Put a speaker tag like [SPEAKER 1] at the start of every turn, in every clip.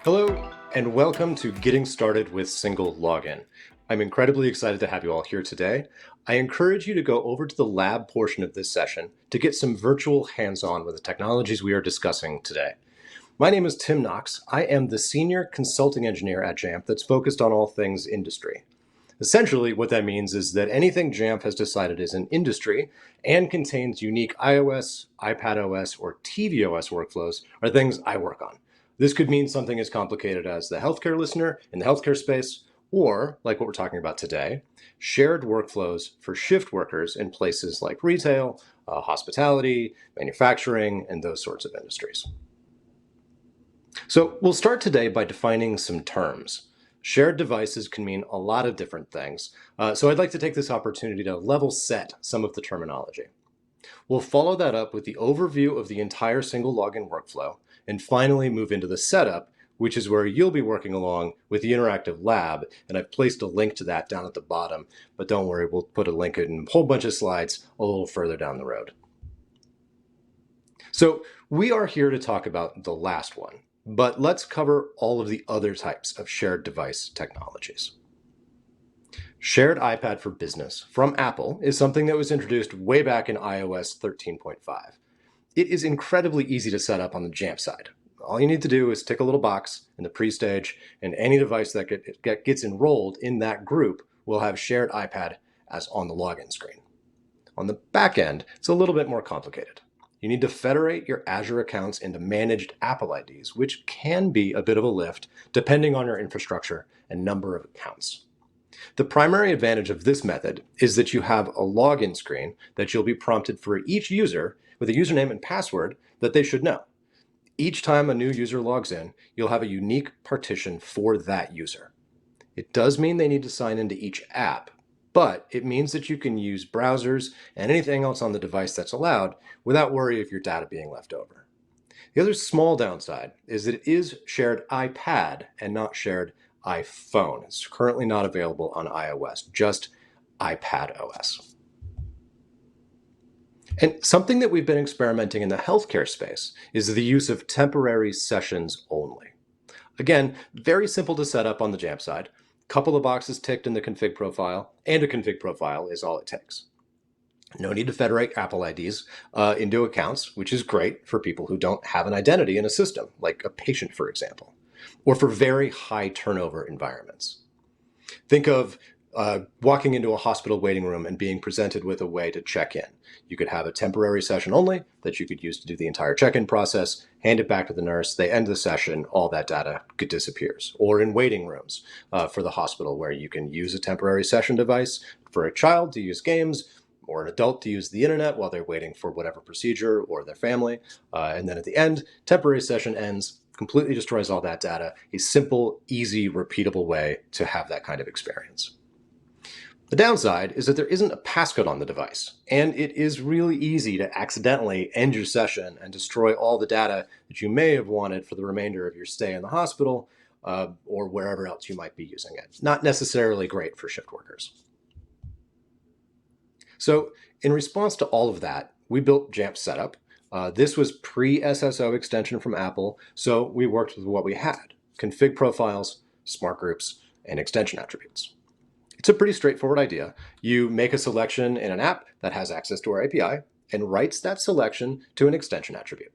[SPEAKER 1] Hello, and welcome to Getting Started with Single Login. I'm incredibly excited to have you all here today. I encourage you to go over to the lab portion of this session to get some virtual hands-on with the technologies we are discussing today. My name is Tim Knox. I am the Senior Consulting Engineer at Jamf that's focused on all things industry. Essentially, what that means is that anything Jamf has decided is an industry and contains unique iOS, iPadOS, or tvOS workflows are things I work on. This could mean something as complicated as the healthcare listener in the healthcare space, or, like what we're talking about today, shared workflows for shift workers in places like retail, hospitality, manufacturing, and those sorts of industries. So we'll start today by defining some terms. Shared devices can mean a lot of different things, so I'd like to take this opportunity to level set some of the terminology. We'll follow that up with the overview of the entire single login workflow, and finally move into the setup, which is where you'll be working along with the interactive lab, and I've placed a link to that down at the bottom, but don't worry, we'll put a link in a whole bunch of slides a little further down the road. So we are here to talk about the last one, but let's cover all of the other types of shared device technologies. Shared iPad for Business from Apple is something that was introduced way back in iOS 13.5. It is incredibly easy to set up on the Jamf side. All you need to do is tick a little box in the pre-stage, and any device that gets enrolled in that group will have shared iPad as on the login screen. On the back end, it's a little bit more complicated. You need to federate your Azure accounts into managed Apple IDs, which can be a bit of a lift depending on your infrastructure and number of accounts. The primary advantage of this method is that you have a login screen that you'll be prompted for each user with a username and password that they should know. Each time a new user logs in, you'll have a unique partition for that user. It does mean they need to sign into each app, but it means that you can use browsers and anything else on the device that's allowed without worry of your data being left over. The other small downside is that it is shared iPad and not shared iPhone. It's currently not available on iOS, just iPadOS. And something that we've been experimenting in the healthcare space is the use of temporary sessions only. Again, very simple to set up on the Jamf side. Couple of boxes ticked in the config profile, and a config profile is all it takes. No need to federate Apple IDs into accounts, which is great for people who don't have an identity in a system, like a patient, for example, or for very high turnover environments. Think of walking into a hospital waiting room and being presented with a way to check in. You could have a temporary session only that you could use to do the entire check-in process, hand it back to the nurse, they end the session, all that data disappears. Or in waiting rooms for the hospital where you can use a temporary session device for a child to use games, or an adult to use the internet while they're waiting for whatever procedure or their family. And then at the end, temporary session ends, completely destroys all that data. A simple, easy, repeatable way to have that kind of experience. The downside is that there isn't a passcode on the device, and it is really easy to accidentally end your session and destroy all the data that you may have wanted for the remainder of your stay in the hospital or wherever else you might be using it. Not necessarily great for shift workers. So in response to all of that, we built Jamf Setup. This was pre-SSO extension from Apple, so we worked with what we had: config profiles, smart groups, and extension attributes. It's a pretty straightforward idea. You make a selection in an app that has access to our API and writes that selection to an extension attribute.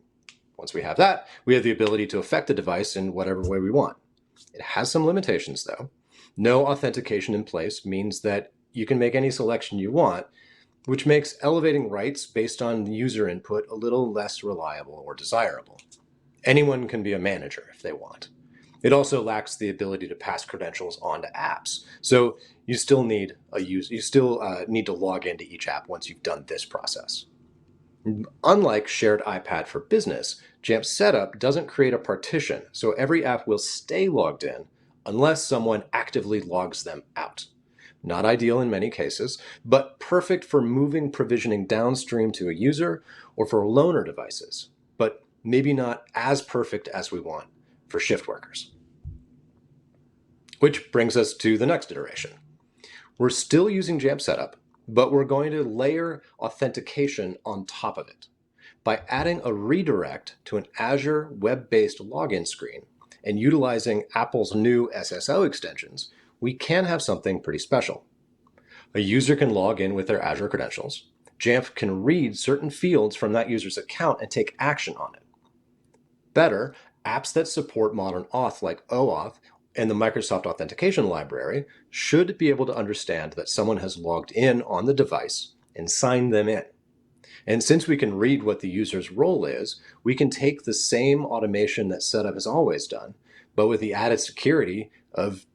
[SPEAKER 1] Once we have that, we have the ability to affect the device in whatever way we want. It has some limitations, though. No authentication in place means that you can make any selection you want, which makes elevating rights based on user input a little less reliable or desirable. Anyone can be a manager if they want. It also lacks the ability to pass credentials onto apps, so you still need need to log into each app once you've done this process. Unlike shared iPad for Business, Jamf Setup doesn't create a partition, so every app will stay logged in unless someone actively logs them out. Not ideal in many cases, but perfect for moving provisioning downstream to a user or for loaner devices, but maybe not as perfect as we want for shift workers. Which brings us to the next iteration. We're still using Jamf Setup, but we're going to layer authentication on top of it by adding a redirect to an Azure web-based login screen and utilizing Apple's new SSO extensions, we can have something pretty special. A user can log in with their Azure credentials. Jamf can read certain fields from that user's account and take action on it. Better, apps that support modern auth like OAuth and the Microsoft Authentication Library should be able to understand that someone has logged in on the device and signed them in. And since we can read what the user's role is, we can take the same automation that setup has always done, but with the added security of,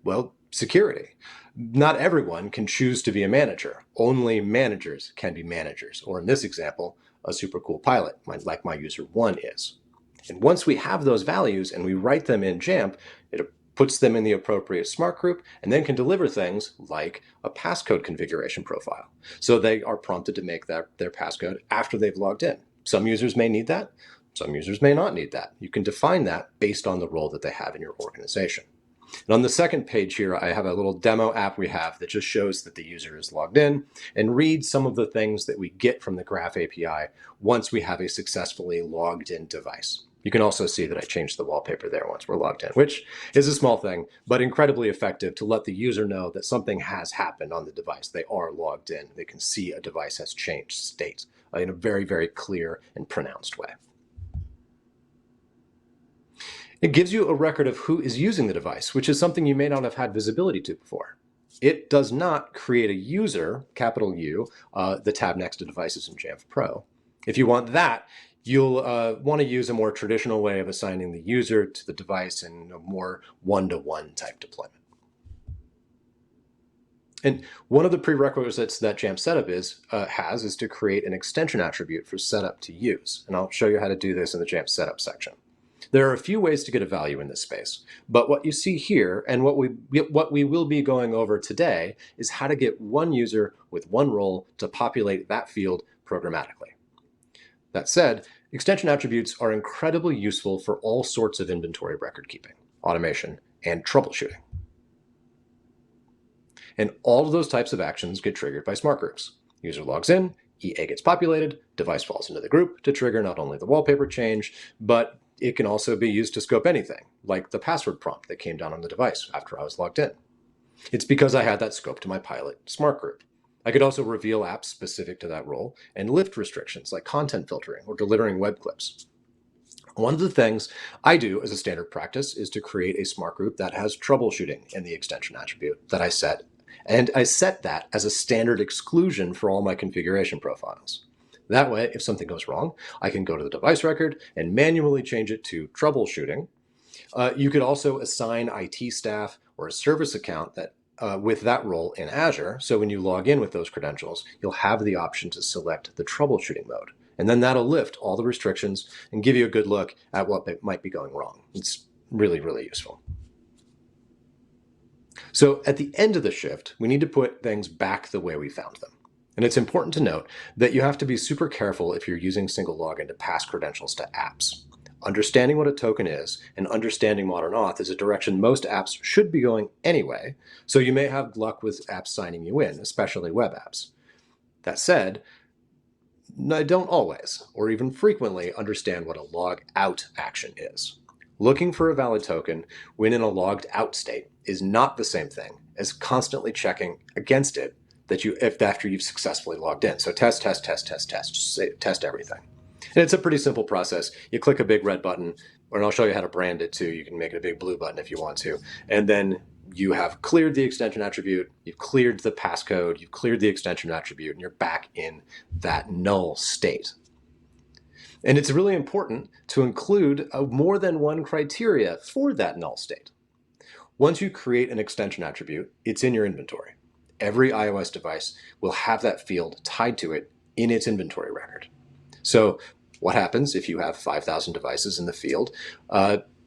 [SPEAKER 1] well, security. Not everyone can choose to be a manager. Only managers can be managers, or in this example, a super cool pilot, like my user 1 is. And once we have those values and we write them in Jamf, it puts them in the appropriate smart group and then can deliver things like a passcode configuration profile. So they are prompted to make their passcode after they've logged in. Some users may need that. Some users may not need that. You can define that based on the role that they have in your organization. And on the second page here, I have a little demo app we have that just shows that the user is logged in and reads some of the things that we get from the Graph API once we have a successfully logged in device. You can also see that I changed the wallpaper there once we're logged in, which is a small thing, but incredibly effective to let the user know that something has happened on the device. They are logged in. They can see a device has changed state in a very, very clear and pronounced way. It gives you a record of who is using the device, which is something you may not have had visibility to before. It does not create a user, capital U, the tab next to devices in Jamf Pro. If you want that, you'll want to use a more traditional way of assigning the user to the device in a more one-to-one type deployment. And one of the prerequisites that Jamf Setup has is to create an extension attribute for setup to use. And I'll show you how to do this in the Jamf Setup section. There are a few ways to get a value in this space, but what you see here and what we will be going over today is how to get one user with one role to populate that field programmatically. That said, extension attributes are incredibly useful for all sorts of inventory record keeping, automation, and troubleshooting. And all of those types of actions get triggered by smart groups. User logs in, EA gets populated, device falls into the group to trigger not only the wallpaper change, but it can also be used to scope anything, like the password prompt that came down on the device after I was logged in. It's because I had that scope to my pilot smart group. I could also reveal apps specific to that role and lift restrictions like content filtering or delivering web clips. One of the things I do as a standard practice is to create a smart group that has troubleshooting in the extension attribute that I set. And I set that as a standard exclusion for all my configuration profiles. That way, if something goes wrong, I can go to the device record and manually change it to troubleshooting. You could also assign IT staff or a service account that with that role in Azure. So when you log in with those credentials, you'll have the option to select the troubleshooting mode. And then that'll lift all the restrictions and give you a good look at what might be going wrong. It's really, really useful. So at the end of the shift, we need to put things back the way we found them. And it's important to note that you have to be super careful if you're using single login to pass credentials to apps. Understanding what a token is and understanding modern auth is a direction most apps should be going anyway, so you may have luck with apps signing you in, especially web apps. That said, I don't always, or even frequently, understand what a log out action is. Looking for a valid token when in a logged out state is not the same thing as constantly checking against it after you've successfully logged in. So test everything. And it's a pretty simple process. You click a big red button, and I'll show you how to brand it too. You can make it a big blue button if you want to. And then you have cleared the extension attribute, you've cleared the passcode, you've cleared the extension attribute, and you're back in that null state. And it's really important to include more than one criteria for that null state. Once you create an extension attribute, it's in your inventory. Every iOS device will have that field tied to it in its inventory record. So what happens if you have 5,000 devices in the field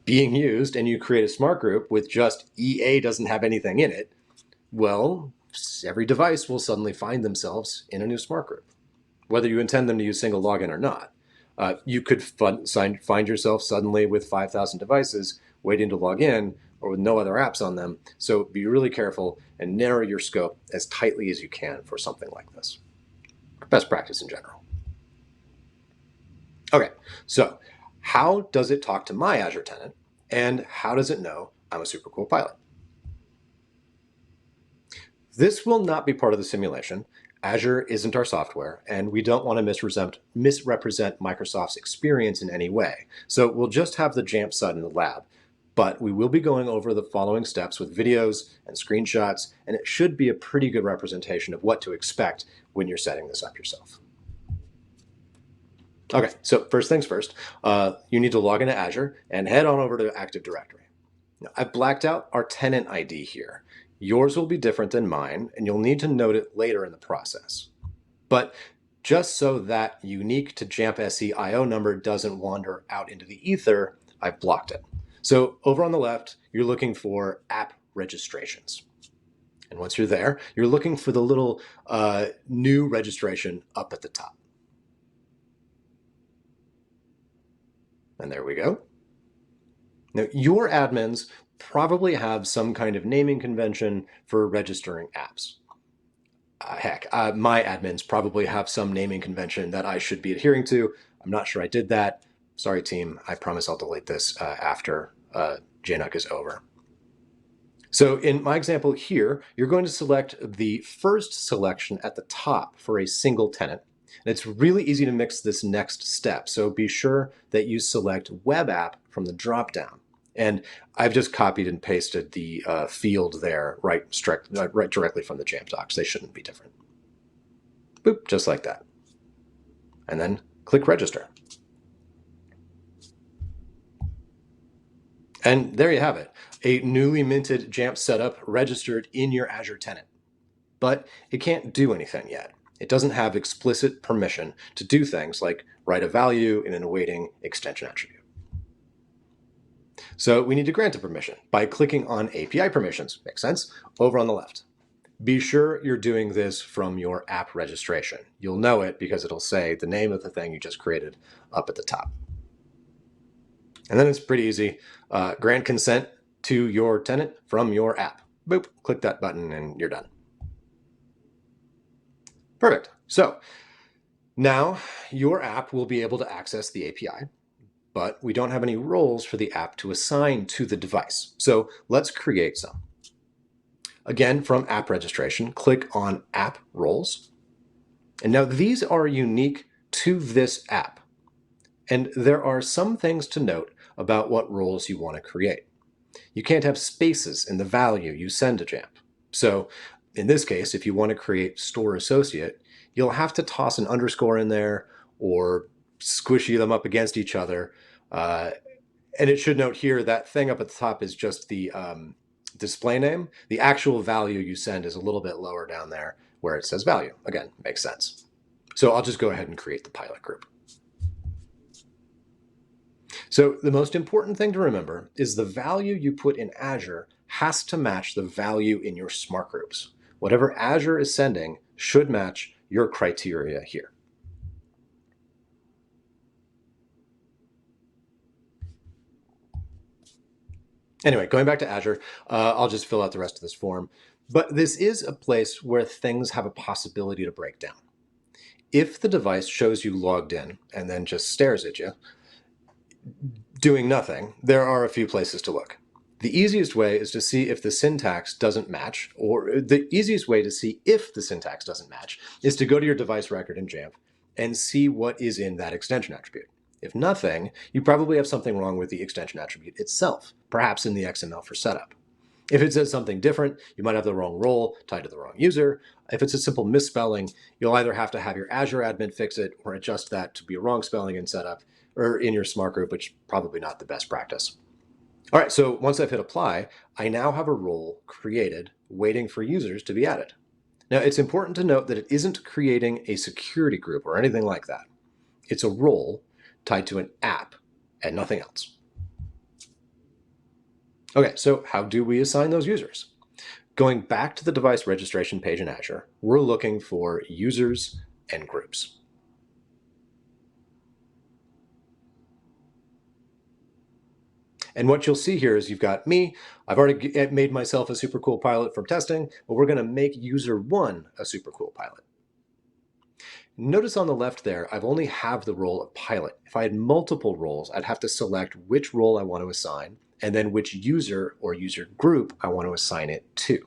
[SPEAKER 1] being used and you create a smart group with just EA doesn't have anything in it? Well, every device will suddenly find themselves in a new smart group, whether you intend them to use single login or not. You could find yourself suddenly with 5,000 devices waiting to log in or with no other apps on them. So be really careful and narrow your scope as tightly as you can for something like this. Best practice in general. Okay, so how does it talk to my Azure tenant And how does it know I'm a super cool pilot? This will not be part of the simulation. Azure isn't our software, and we don't want to misrepresent Microsoft's experience in any way. So we'll just have the Jamf side in the lab. But we will be going over the following steps with videos and screenshots, and it should be a pretty good representation of what to expect when you're setting this up yourself. Okay, so first things first, you need to log into Azure and head on over to Active Directory. Now, I've blacked out our tenant ID here. Yours will be different than mine, and you'll need to note it later in the process. But just so that unique to Jamf SE IO number doesn't wander out into the ether, I've blocked it. So over on the left, you're looking for app registrations. And once you're there, you're looking for the little new registration up at the top. And there we go. Now, your admins probably have some kind of naming convention for registering apps. My admins probably have some naming convention that I should be adhering to. I'm not sure I did that. Sorry, team. I promise I'll delete this after JNUC is over. So in my example here, you're going to select the first selection at the top for a single tenant. And it's really easy to mix this next step. So be sure that you select web app from the dropdown. And I've just copied and pasted the field there right directly from the Jamf docs. They shouldn't be different. Boop, just like that. And then click register. And there you have it, a newly minted Jamf setup registered in your Azure tenant. But it can't do anything yet. It doesn't have explicit permission to do things like write a value in an awaiting extension attribute. So we need to grant a permission by clicking on API permissions, makes sense, over on the left. Be sure you're doing this from your app registration. You'll know it because it'll say the name of the thing you just created up at the top. And then it's pretty easy. Grant consent to your tenant from your app. Boop, click that button and you're done. Perfect. So now your app will be able to access the API, but we don't have any roles for the app to assign to the device. So let's create some. Again, from app registration, click on app roles. And now these are unique to this app. And there are some things to note about what roles you want to create. You can't have spaces in the value you send to Jamf. So in this case, if you want to create store associate, you'll have to toss an underscore in there or squishy them up against each other. And it should note here that thing up at the top is just the display name. The actual value you send is a little bit lower down there where it says value. Again, makes sense. So I'll just go ahead and create the pilot group. So the most important thing to remember is the value you put in Azure has to match the value in your smart groups. Whatever Azure is sending should match your criteria here. Anyway, going back to Azure, I'll just fill out the rest of this form. But this is a place where things have a possibility to break down. If the device shows you logged in and then just stares at you, doing nothing, there are a few places to look. The easiest way is to see if the syntax doesn't match, or the easiest way to see if the syntax doesn't match is to go to your device record in Jamf and see what is in that extension attribute. If nothing, you probably have something wrong with the extension attribute itself, perhaps in the XML for setup. If it says something different, you might have the wrong role tied to the wrong user. If it's a simple misspelling, you'll either have to have your Azure admin fix it or adjust that to be a wrong spelling in setup or in your smart group, which is probably not the best practice. All right, so once I've hit apply, I now have a role created waiting for users to be added. Now, it's important to note that it isn't creating a security group or anything like that. It's a role tied to an app and nothing else. Okay, so how do we assign those users? Going back to the device registration page in Azure, we're looking for users and groups. And what you'll see here is you've got me. I've already made myself a super cool pilot from testing, but we're going to make user one a super cool pilot. Notice on the left there, I've only have the role of pilot. If I had multiple roles, I'd have to select which role I want to assign and then which user or user group I want to assign it to.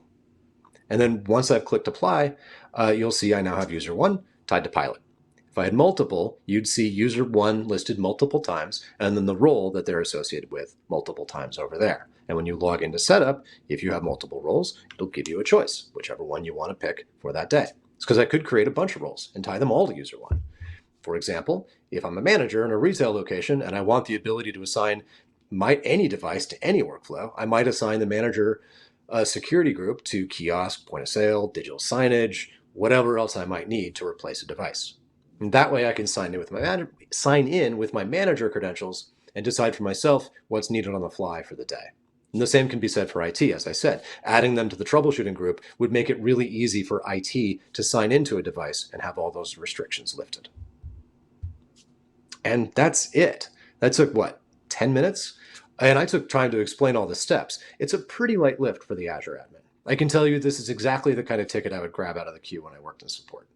[SPEAKER 1] And then once I've clicked apply, you'll see I now have user 1 tied to pilot. If I had multiple, you'd see user 1 listed multiple times, and then the role that they're associated with multiple times over there. And when you log into setup, if you have multiple roles, it'll give you a choice, whichever one you want to pick for that day. It's because I could create a bunch of roles and tie them all to user 1. For example, if I'm a manager in a retail location and I want the ability to assign any device to any workflow, I might assign the manager security group to kiosk, point of sale, digital signage, whatever else I might need to replace a device. And that way I can sign in with my manager credentials and decide for myself what's needed on the fly for the day. And the same can be said for IT, as I said. Adding them to the troubleshooting group would make it really easy for IT to sign into a device and have all those restrictions lifted. And that's it. That took, 10 minutes? And I took time to explain all the steps. It's a pretty light lift for the Azure admin. I can tell you this is exactly the kind of ticket I would grab out of the queue when I worked in support.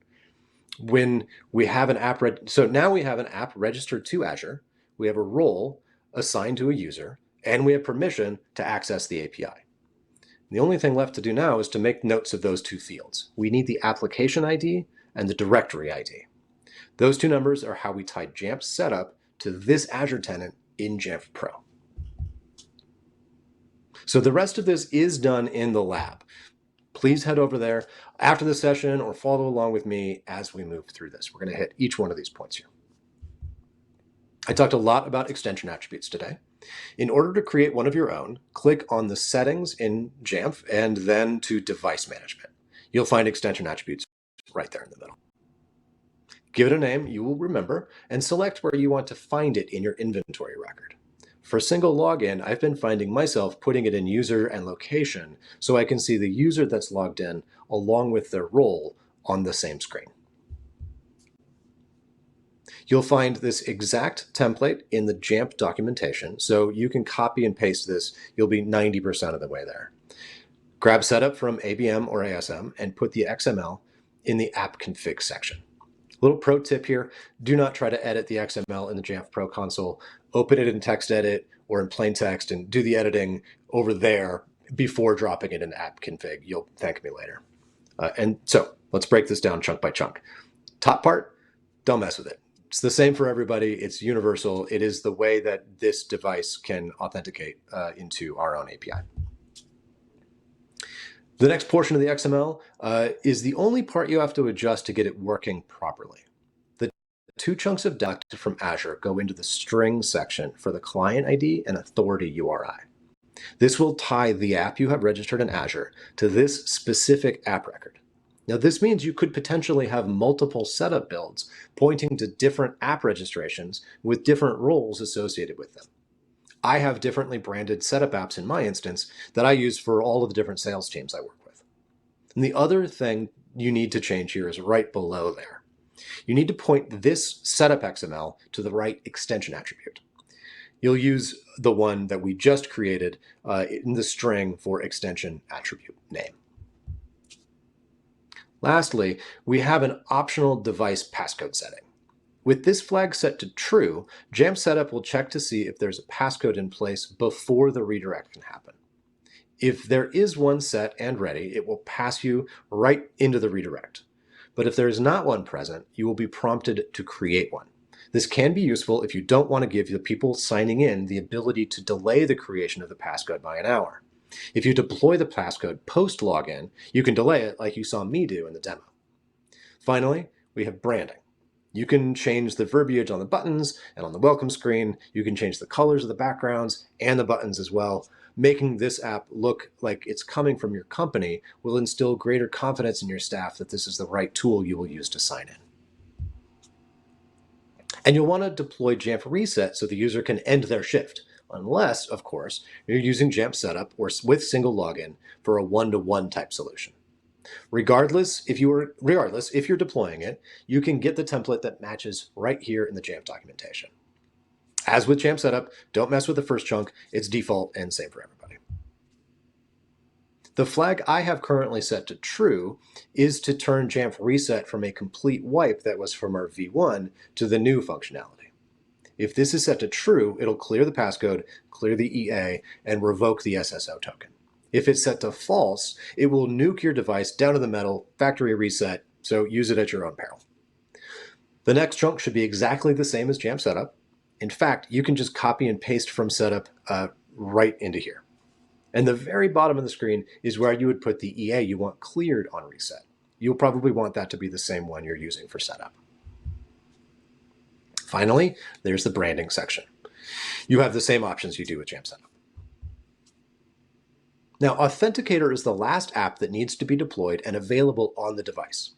[SPEAKER 1] When we have an app, so now we have an app registered to Azure, we have a role assigned to a user, and we have permission to access the API. The only thing left to do now is to make notes of those two fields. We need the application ID and the directory ID. Those two numbers are how we tie Jamf setup to this Azure tenant in Jamf Pro. So the rest of this is done in the lab. Please head over there after the session or follow along with me as we move through this. We're going to hit each one of these points here. I talked a lot about extension attributes today. In order to create one of your own, click on the settings in Jamf and then to device management. You'll find extension attributes right there in the middle. Give it a name you will remember and select where you want to find it in your inventory record. For single login, I've been finding myself putting it in user and location so I can see the user that's logged in along with their role on the same screen. You'll find this exact template in the Jamf documentation, so you can copy and paste this. You'll be 90% of the way there. Grab setup from ABM or ASM and put the XML in the app config section. Little pro tip here, do not try to edit the XML in the Jamf Pro console. Open it in TextEdit or in plain text and do the editing over there before dropping it in app config. You'll thank me later. And so let's break this down chunk by chunk. Top part, don't mess with it. It's the same for everybody. It's universal. It is the way that this device can authenticate into our own API. The next portion of the XML is the only part you have to adjust to get it working properly. The two chunks of data from Azure go into the string section for the client ID and authority URI. This will tie the app you have registered in Azure to this specific app record. Now, this means you could potentially have multiple setup builds pointing to different app registrations with different roles associated with them. I have differently branded setup apps in my instance that I use for all of the different sales teams I work with. And the other thing you need to change here is right below there. You need to point this setup XML to the right extension attribute. You'll use the one that we just created in the string for extension attribute name. Lastly, we have an optional device passcode setting. With this flag set to true, Jamf setup will check to see if there's a passcode in place before the redirect can happen. If there is one set and ready, it will pass you right into the redirect. But if there is not one present, you will be prompted to create one. This can be useful if you don't want to give the people signing in the ability to delay the creation of the passcode by an hour. If you deploy the passcode post-login, you can delay it like you saw me do in the demo. Finally, we have branding. You can change the verbiage on the buttons and on the welcome screen. You can change the colors of the backgrounds and the buttons as well. Making this app look like it's coming from your company will instill greater confidence in your staff that this is the right tool you will use to sign in. And you'll want to deploy Jamf Reset so the user can end their shift, unless, of course, you're using Jamf Setup or with single login for a one-to-one type solution. Regardless, if you're deploying it, you can get the template that matches right here in the Jamf documentation. As with Jamf Setup, don't mess with the first chunk. It's default and same for everybody. The flag I have currently set to true is to turn Jamf Reset from a complete wipe that was from our V1 to the new functionality. If this is set to true, it'll clear the passcode, clear the EA, and revoke the SSO token. If it's set to false, it will nuke your device down to the metal, factory reset, so use it at your own peril. The next chunk should be exactly the same as Jamf setup. In fact, you can just copy and paste from setup right into here. And the very bottom of the screen is where you would put the EA you want cleared on reset. You'll probably want that to be the same one you're using for setup. Finally, there's the branding section. You have the same options you do with Jamf setup. Now, Authenticator is the last app that needs to be deployed and available on the device.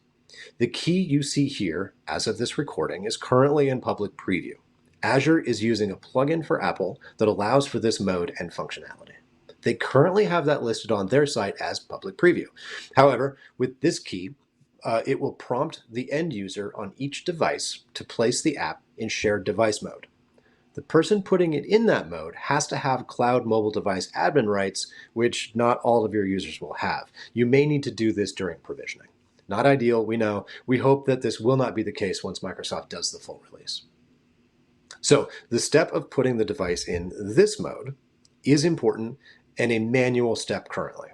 [SPEAKER 1] The key you see here, as of this recording, is currently in public preview. Azure is using a plugin for Apple that allows for this mode and functionality. They currently have that listed on their site as public preview. However, with this key, it will prompt the end user on each device to place the app in shared device mode. The person putting it in that mode has to have cloud mobile device admin rights, which not all of your users will have. You may need to do this during provisioning. Not ideal, we know. We hope that this will not be the case once Microsoft does the full release. So the step of putting the device in this mode is important and a manual step currently.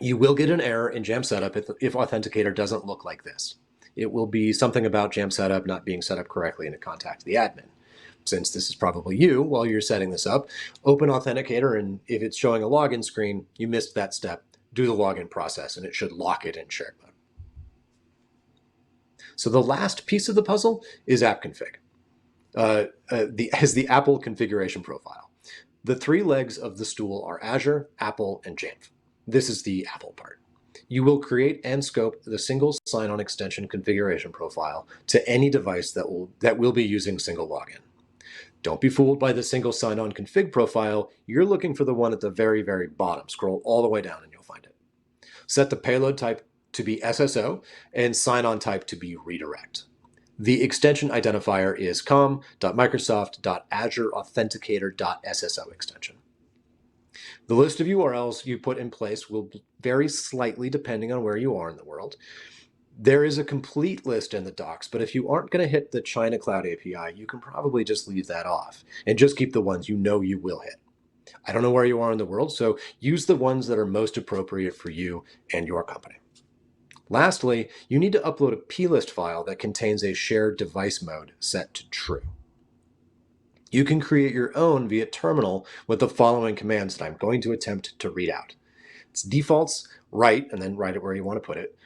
[SPEAKER 1] You will get an error in Jamf Setup if Authenticator doesn't look like this. It will be something about Jamf Setup not being set up correctly and to contact the admin. Since this is probably you while you're setting this up, open Authenticator, and if it's showing a login screen, you missed that step, do the login process, and it should lock it in shared mode. So the last piece of the puzzle is app config, the Apple configuration profile. The three legs of the stool are Azure, Apple, and Jamf. This is the Apple part. You will create and scope the single sign-on extension configuration profile to any device that will be using single login. Don't be fooled by the single sign-on config profile. You're looking for the one at the very, very bottom. Scroll all the way down and you'll find it. Set the payload type to be SSO and sign-on type to be redirect. The extension identifier is com.microsoft.azureauthenticator.sso extension. The list of URLs you put in place will vary slightly depending on where you are in the world. There is a complete list in the docs, but if you aren't going to hit the China Cloud API, you can probably just leave that off and just keep the ones you know you will hit. I don't know where you are in the world, so use the ones that are most appropriate for you and your company. Lastly, you need to upload a plist file that contains a shared device mode set to true. You can create your own via terminal with the following commands that I'm going to attempt to read out. It's defaults, write, and then write it where you want to put it,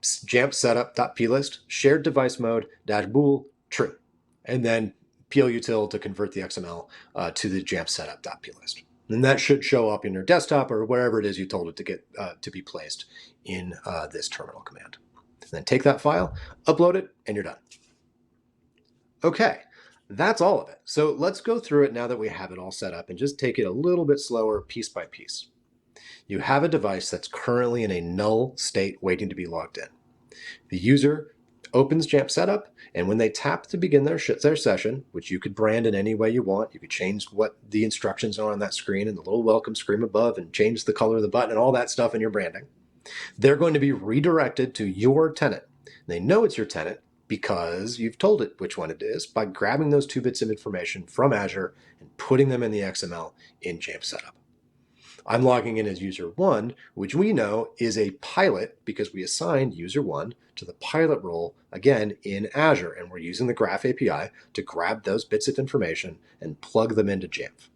[SPEAKER 1] jamf setup.plist, shared device mode, -bool, true, and then plutil to convert the XML to the jamf setup.plist. And that should show up in your desktop or wherever it is you told it to get to be placed in this terminal command. And then take that file, upload it, and you're done. Okay, that's all of it. So let's go through it now that we have it all set up and just take it a little bit slower piece by piece. You have a device that's currently in a null state waiting to be logged in. The user opens Jamf Setup, and when they tap to begin their session, which you could brand in any way you want, you could change what the instructions are on that screen and the little welcome screen above and change the color of the button and all that stuff in your branding. They're going to be redirected to your tenant. They know it's your tenant because you've told it which one it is by grabbing those 2 bits of information from Azure and putting them in the XML in Jamf Setup. I'm logging in as user 1, which we know is a pilot because we assigned user 1 to the pilot role, again, in Azure, and we're using the Graph API to grab those bits of information and plug them into Jamf.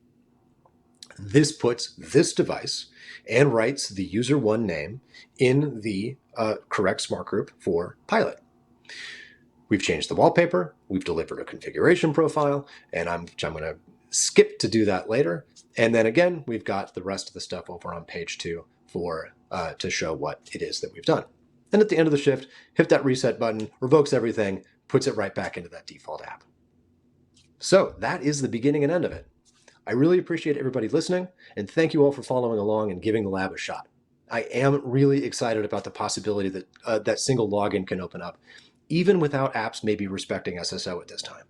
[SPEAKER 1] This puts this device and writes the user 1 name in the correct smart group for pilot. We've changed the wallpaper, we've delivered a configuration profile, and I'm going to skip to do that later. And then again, we've got the rest of the stuff over on page 2 to show what it is that we've done. And at the end of the shift, hit that reset button, revokes everything, puts it right back into that default app. So that is the beginning and end of it. I really appreciate everybody listening, and thank you all for following along and giving the lab a shot. I am really excited about the possibility that that single login can open up, even without apps maybe respecting SSO at this time.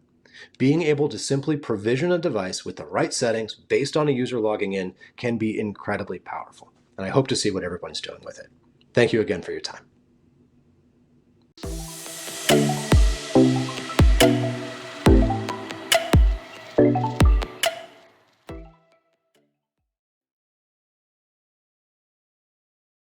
[SPEAKER 1] Being able to simply provision a device with the right settings based on a user logging in can be incredibly powerful, and I hope to see what everyone's doing with it. Thank you again for your time.